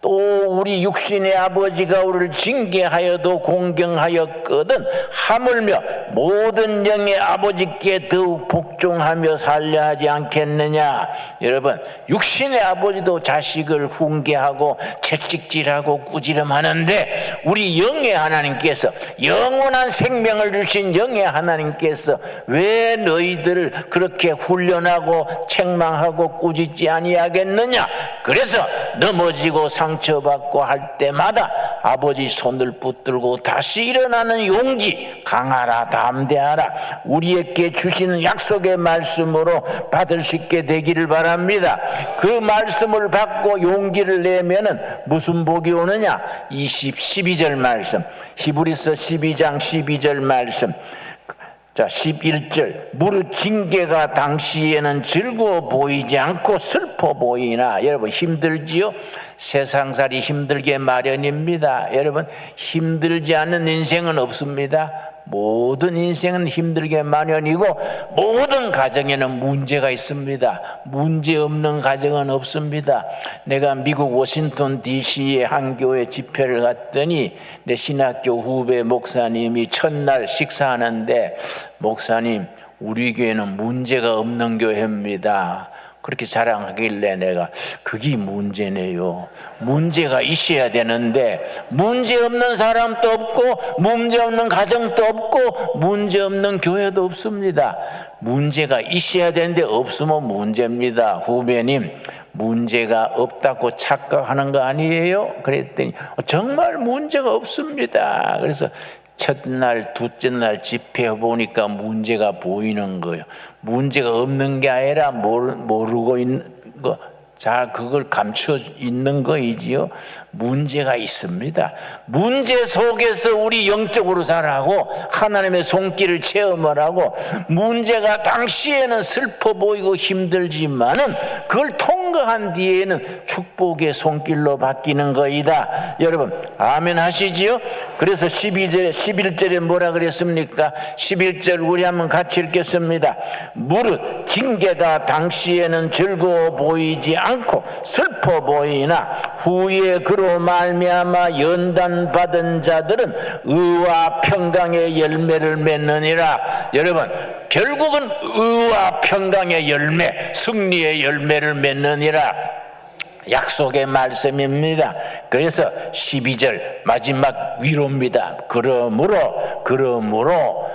또 우리 육신의 아버지가 우리를 징계하여도 공경하였거든 하물며 모든 영의 아버지께 더욱 복종하며 살려 하지 않겠느냐. 여러분, 육신의 아버지도 자식을 훈계하고 채찍질하고 꾸지람하는데 우리 영의 하나님께서, 영원한 생명을 주신 영의 하나님께서 왜 너희들을 그렇게 훈련하고 책망하고 꾸짖지 아니하겠느냐. 그래서 넘어지고 상처받고 할 때마다 아버지 손을 붙들고 다시 일어나는 용기, 강하라 담대하라, 우리에게 주시는 약속의 말씀으로 받을 수 있게 되기를 바랍니다. 그 말씀을 받고 용기를 내면은 무슨 복이 오느냐? 12절 말씀, 히브리서 12장 12절 말씀. 자, 11절, 무릇 징계가 당시에는 즐거워 보이지 않고 슬퍼 보이나. 여러분 힘들지요? 세상살이 힘들게 마련입니다. 여러분 힘들지 않은 인생은 없습니다. 모든 인생은 힘들게 마련이고 모든 가정에는 문제가 있습니다. 문제 없는 가정은 없습니다. 내가 미국 워싱턴 DC의 한 교회 집회를 갔더니 내 신학교 후배 목사님이 첫날 식사하는데, 목사님 우리 교회는 문제가 없는 교회입니다. 그렇게 자랑하길래 내가 그게 문제네요. 문제가 있어야 되는데 문제 없는 사람도 없고 문제 없는 가정도 없고 문제 없는 교회도 없습니다. 문제가 있어야 되는데 없으면 문제입니다. 후배님, 문제가 없다고 착각하는 거 아니에요? 그랬더니 정말 문제가 없습니다. 그래서 첫날, 둘째 날 집회 보니까 문제가 보이는 거예요. 문제가 없는 게 아니라 모르고 있는 거, 잘 그걸 감춰 있는 거이지요. 문제가 있습니다. 문제 속에서 우리 영적으로 살아가고 하나님의 손길을 체험을 하고, 문제가 당시에는 슬퍼 보이고 힘들지만은 그걸 통과한 뒤에는 축복의 손길로 바뀌는 거이다. 여러분 아멘 하시지요? 그래서 11절에 뭐라 그랬습니까? 11절 우리 한번 같이 읽겠습니다. 무릇 징계가 당시에는 즐거워 보이지 않고 슬퍼 보이나 후에 그로 말미암아 연단받은 자들은 의와 평강의 열매를 맺느니라. 여러분 결국은 의와 평강의 열매, 승리의 열매를 맺느니라. 약속의 말씀입니다. 그래서 12절 마지막 위로입니다. 그러므로 그러므로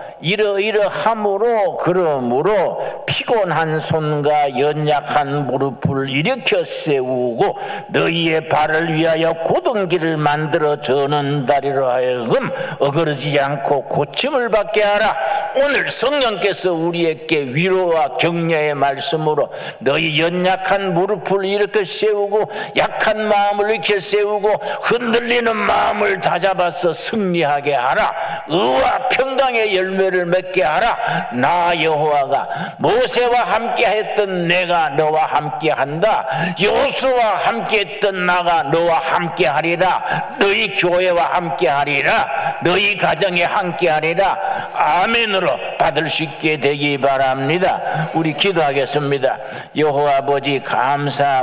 피곤한 손과 연약한 무릎을 일으켜 세우고 너희의 발을 위하여 곧은 길을 만들어 저는 다리로 하여금 어그러지지 않고 고침을 받게 하라. 오늘 성령께서 우리에게 위로와 격려의 말씀으로 너희 연약한 무릎을 일으켜 세우고 약한 마음을 일으켜 세우고 흔들리는 마음을 다잡아서 승리하게 하라. 의와 평강의 열매를 맺게 하라. 나 여호와가 모세와 함께 했던 내가 너와 함께 한다. 여호수아와 함께 했던 나가 너와 함께 하리라. 너희 교회와 함께 하리라. 너희 가정에 함께 하리라. 아멘으로 받을 수 있게 되기 바랍니다. 우리 기도하겠습니다. 여호와 아버지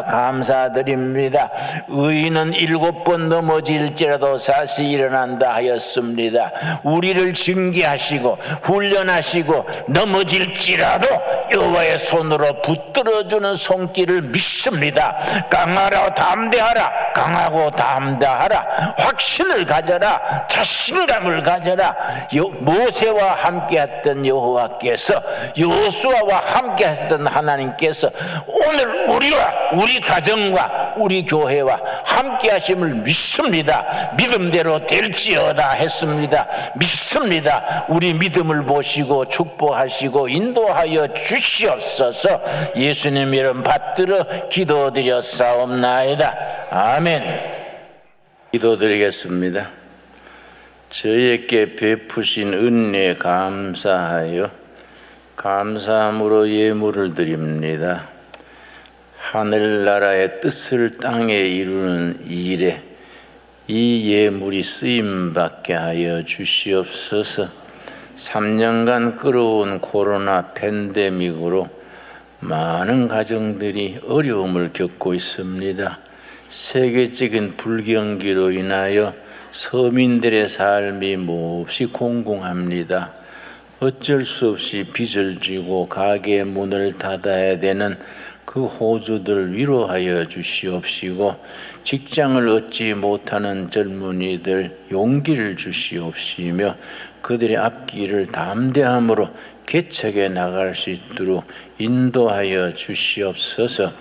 감사드립니다. 의인은 7번 넘어질지라도 다시 일어난다 하였습니다. 우리를 징계하시고 훈련하시고 넘어질지라도 여호와의 손으로 붙들어주는 손길을 믿습니다. 강하라 담대하라. 강하고 담대하라. 확신을 가져라. 자신감을 가져라. 모세와 함께했던 여호와께서, 여호수아와 함께했던 하나님께서 오늘 우리와 우리 가정과 우리 교회와 함께하심을 믿습니다. 믿음대로 될지어다 했습니다. 믿습니다. 우리 믿음을 보시고 축복하시고 인도하여 주시옵소서. 예수님 이름 받들어 기도드렸사옵나이다. 아멘. 기도드리겠습니다. 저희에게 베푸신 은혜에 감사하여 감사함으로 예물을 드립니다. 하늘나라의 뜻을 땅에 이루는 일에 이 예물이 쓰임받게 하여 주시옵소서. 3년간 끌어온 코로나 팬데믹으로 많은 가정들이 어려움을 겪고 있습니다. 세계적인 불경기로 인하여 서민들의 삶이 몹시 공공합니다. 어쩔 수 없이 빚을 지고 가게 문을 닫아야 되는 그 호주들 위로하여 주시옵시고, 직장을 얻지 못하는 젊은이들 용기를 주시옵시며 그들의 앞길을 담대함으로 개척해 나갈 수 있도록 인도하여 주시옵소서.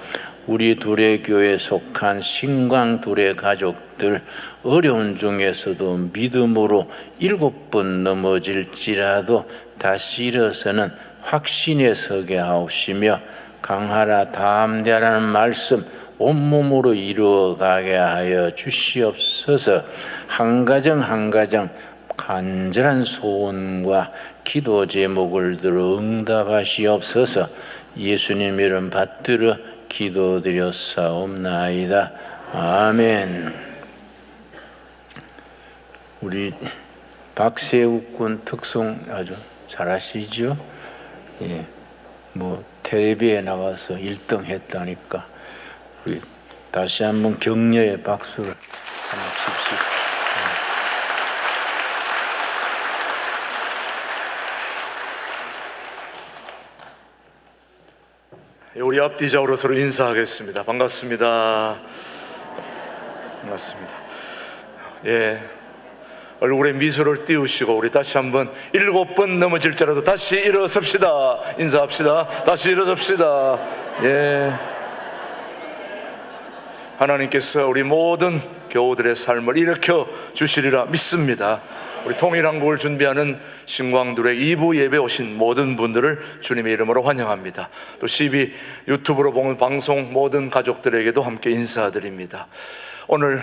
우리 둘의 교회에 속한 신광 둘의 가족들 어려운 중에서도 믿음으로 7번 넘어질지라도 다시 일어서는 확신에 서게 하옵시며 강하라 담대하라는 말씀 온몸으로 이루어가게 하여 주시옵소서. 한 가정 한 가정 간절한 소원과 기도 제목을 들어 응답하시옵소서. 예수님 이름 받들어 기도드렸사옵나이다. 아멘. 우리 박세욱 군 특송 아주 잘하시죠? 예, 뭐 텔레비에 나와서 1등 했다니까 우리 다시 한번 격려의 박수를 한번 칩시다. 우리 앞뒤좌우로 서로 인사하겠습니다. 반갑습니다. 반갑습니다. 예, 얼굴에 미소를 띄우시고 우리 다시 한번 7번 넘어질지라도 다시 일어섭시다. 인사합시다. 다시 일어섭시다. 예, 하나님께서 우리 모든 교우들의 삶을 일으켜 주시리라 믿습니다. 우리 통일한국을 준비하는 신광둘의 2부 예배 오신 모든 분들을 주님의 이름으로 환영합니다. 또 12 유튜브로 보는 방송 모든 가족들에게도 함께 인사드립니다. 오늘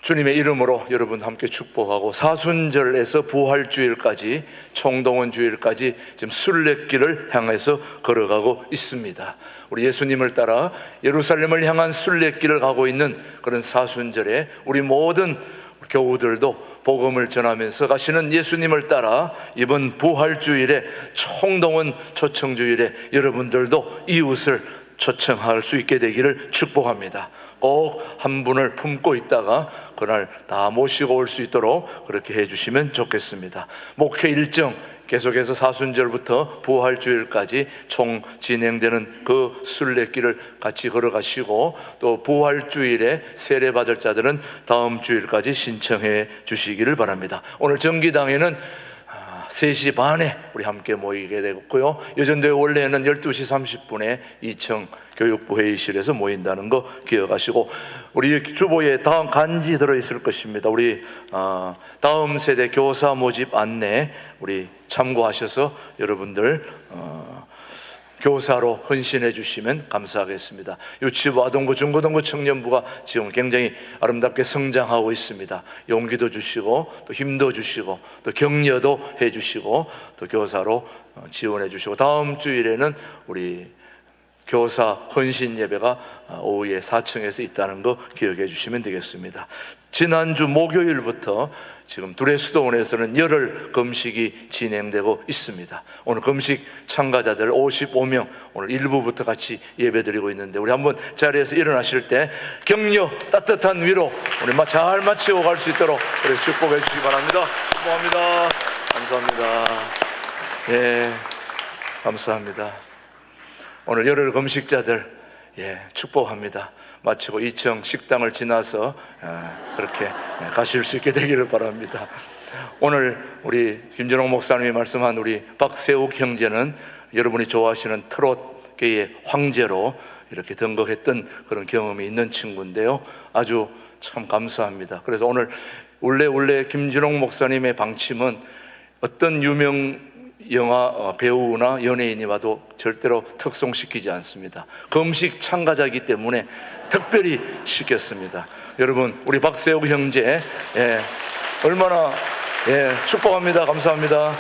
주님의 이름으로 여러분 함께 축복하고 사순절에서 부활주일까지 총동원 주일까지 지금 순례길을 향해서 걸어가고 있습니다. 우리 예수님을 따라 예루살렘을 향한 순례길을 가고 있는 그런 사순절에 우리 모든 교우들도 복음을 전하면서 가시는 예수님을 따라 이번 부활주일에 총동원 초청주일에 여러분들도 이웃을 초청할 수 있게 되기를 축복합니다. 꼭 한 분을 품고 있다가 그날 다 모시고 올 수 있도록 그렇게 해주시면 좋겠습니다. 목회 일정 계속해서 사순절부터 부활주일까지 총 진행되는 그 순례길을 같이 걸어가시고 또 부활주일에 세례받을 자들은 다음 주일까지 신청해 주시기를 바랍니다. 오늘 정기당에는 3시 반에 우리 함께 모이게 되고요. 예전대 원래는 12시 30분에 2층 교육부 회의실에서 모인다는 거 기억하시고 우리 주보에 다음 간지 들어있을 것입니다. 우리 다음 세대 교사 모집 안내 우리 참고하셔서 여러분들 교사로 헌신해 주시면 감사하겠습니다. 유치부, 아동부, 중고등부, 청년부가 지금 굉장히 아름답게 성장하고 있습니다. 용기도 주시고 또 힘도 주시고 또 격려도 해 주시고 또 교사로 지원해 주시고 다음 주일에는 우리 교사 헌신 예배가 오후에 4층에서 있다는 거 기억해 주시면 되겠습니다. 지난주 목요일부터 지금 둘의 수도원에서는 열흘 금식이 진행되고 있습니다. 오늘 금식 참가자들 55명 오늘 1부부터 같이 예배드리고 있는데 우리 한번 자리에서 일어나실 때 격려 따뜻한 위로 우리 잘 마치고 갈 수 있도록 우리 축복해 주시기 바랍니다. 축복합니다. 감사합니다. 예, 감사합니다. 오늘 열흘 금식자들 축복합니다. 마치고 2층 식당을 지나서 그렇게 가실 수 있게 되기를 바랍니다. 오늘 우리 김준홍 목사님이 말씀한 우리 박세욱 형제는 여러분이 좋아하시는 트롯계의 황제로 이렇게 등극했던 그런 경험이 있는 친구인데요. 아주 참 감사합니다. 그래서 오늘 원래 김준홍 목사님의 방침은 어떤 유명 영화 배우나 연예인이 와도 절대로 특송시키지 않습니다. 금식 참가자이기 때문에 특별히 시켰습니다. 여러분 우리 박세욱 형제 얼마나 축복합니다. 감사합니다.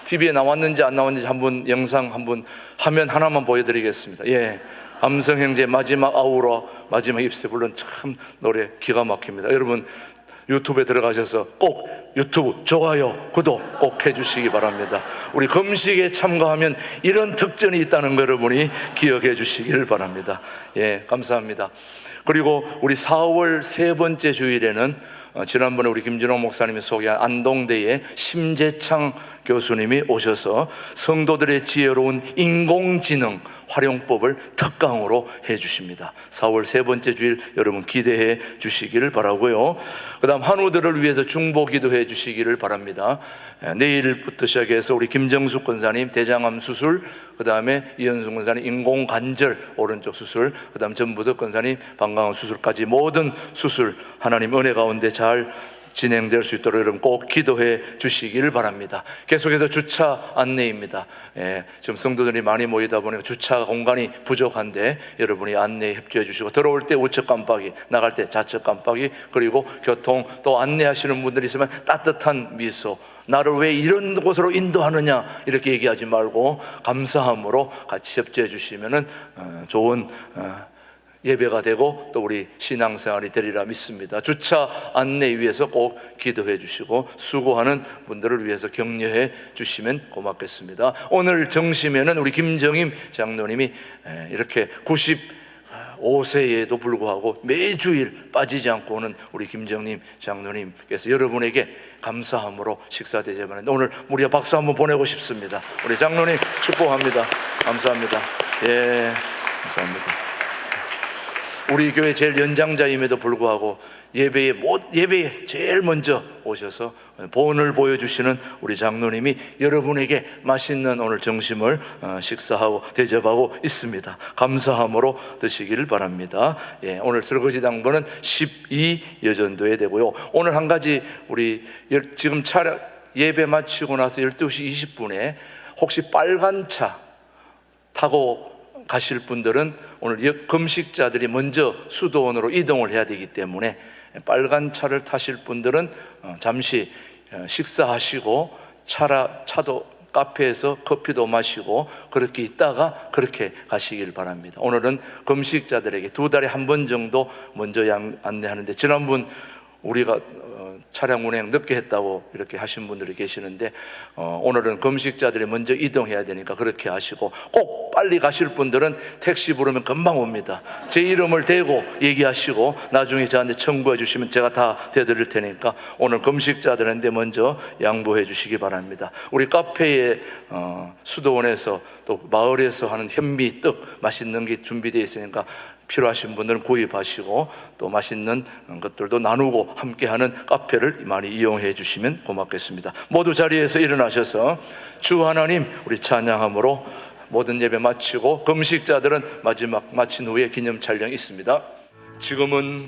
TV에 나왔는지 안 나왔는지 한번 영상 한번 화면 하나만 보여드리겠습니다. 감성 형제 마지막 아우라 마지막 입새 불른 참 노래 기가 막힙니다. 여러분 유튜브에 들어가셔서 꼭 유튜브 좋아요, 구독 꼭 해주시기 바랍니다. 우리 금식에 참가하면 이런 특전이 있다는 거 여러분이 기억해 주시길 바랍니다. 감사합니다. 그리고 우리 4월 세 번째 주일에는 지난번에 우리 김준호 목사님이 소개한 안동대의 심재창 교수님이 오셔서 성도들의 지혜로운 인공지능 활용법을 특강으로 해주십니다. 4월 세 번째 주일 여러분 기대해 주시기를 바라고요. 그 다음 한우들을 위해서 중보 기도해 주시기를 바랍니다. 내일부터 시작해서 우리 김정숙 권사님 대장암 수술, 그 다음에 이현숙 권사님 인공관절 오른쪽 수술, 그 다음 전부덕 권사님 방광 수술까지 모든 수술 하나님 은혜 가운데 잘 진행될 수 있도록 여러분 꼭 기도해 주시기를 바랍니다. 계속해서 주차 안내입니다. 지금 성도들이 많이 모이다 보니까 주차 공간이 부족한데 여러분이 안내에 협조해 주시고, 들어올 때 우측 깜빡이, 나갈 때 좌측 깜빡이, 그리고 교통 또 안내하시는 분들이 있으면 따뜻한 미소, 나를 왜 이런 곳으로 인도하느냐 이렇게 얘기하지 말고 감사함으로 같이 협조해 주시면은 좋은 예배가 되고 또 우리 신앙생활이 되리라 믿습니다. 주차 안내 위해서 꼭 기도해 주시고 수고하는 분들을 위해서 격려해 주시면 고맙겠습니다. 오늘 정심에는 우리 김정임 장로님이 이렇게 95세에도 불구하고 매주일 빠지지 않고 오는 우리 김정임 장로님께서 여러분에게 감사함으로 식사 대접하는데 오늘 우리가 박수 한번 보내고 싶습니다. 우리 장로님 축복합니다. 감사합니다. 예, 감사합니다. 우리 교회 제일 연장자임에도 불구하고 예배에 제일 먼저 오셔서 본을 보여주시는 우리 장로님이 여러분에게 맛있는 오늘 점심을 식사하고 대접하고 있습니다. 감사함으로 드시기를 바랍니다. 예, 오늘 설거지 당번은 12여전도에 되고요. 오늘 한 가지 우리 지금 예배 마치고 나서 12시 20분에 혹시 빨간 차 타고 가실 분들은 오늘 금식자들이 먼저 수도원으로 이동을 해야 되기 때문에 빨간 차를 타실 분들은 잠시 식사하시고 차도 카페에서 커피도 마시고 그렇게 있다가 그렇게 가시길 바랍니다. 오늘은 금식자들에게 2달에 한 번 정도 먼저 안내하는데, 지난번 우리가 차량 운행 늦게 했다고 이렇게 하신 분들이 계시는데 오늘은 금식자들이 먼저 이동해야 되니까 그렇게 하시고, 꼭 빨리 가실 분들은 택시 부르면 금방 옵니다. 제 이름을 대고 얘기하시고 나중에 저한테 청구해 주시면 제가 다 대드릴 테니까 오늘 금식자들한테 먼저 양보해 주시기 바랍니다. 우리 카페에 수도원에서 또 마을에서 하는 현미떡 맛있는 게 준비되어 있으니까 필요하신 분들은 구입하시고 또 맛있는 것들도 나누고 함께하는 카페를 많이 이용해 주시면 고맙겠습니다. 모두 자리에서 일어나셔서 주 하나님 우리 찬양함으로 모든 예배 마치고, 금식자들은 마지막 마친 후에 기념 촬영이 있습니다. 지금은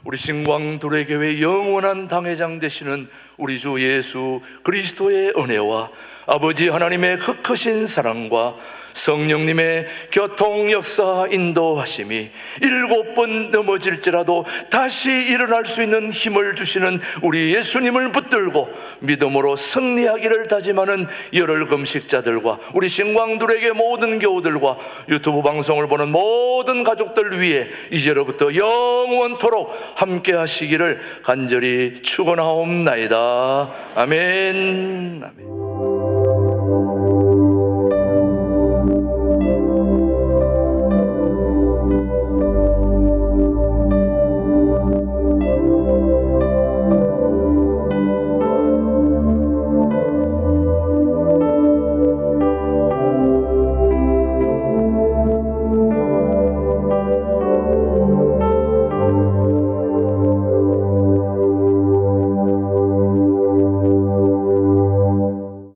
우리 신광두레교회 영원한 당회장 되시는 우리 주 예수 그리스도의 은혜와 아버지 하나님의 크크신 사랑과 성령님의 교통 역사 인도하심이 7번 넘어질지라도 다시 일어날 수 있는 힘을 주시는 우리 예수님을 붙들고 믿음으로 승리하기를 다짐하는 열혈 금식자들과 우리 신광두레교회 모든 교우들과 유튜브 방송을 보는 모든 가족들 위해 이제로부터 영원토록 함께 하시기를 간절히 축원하옵나이다. 아멘. 아멘.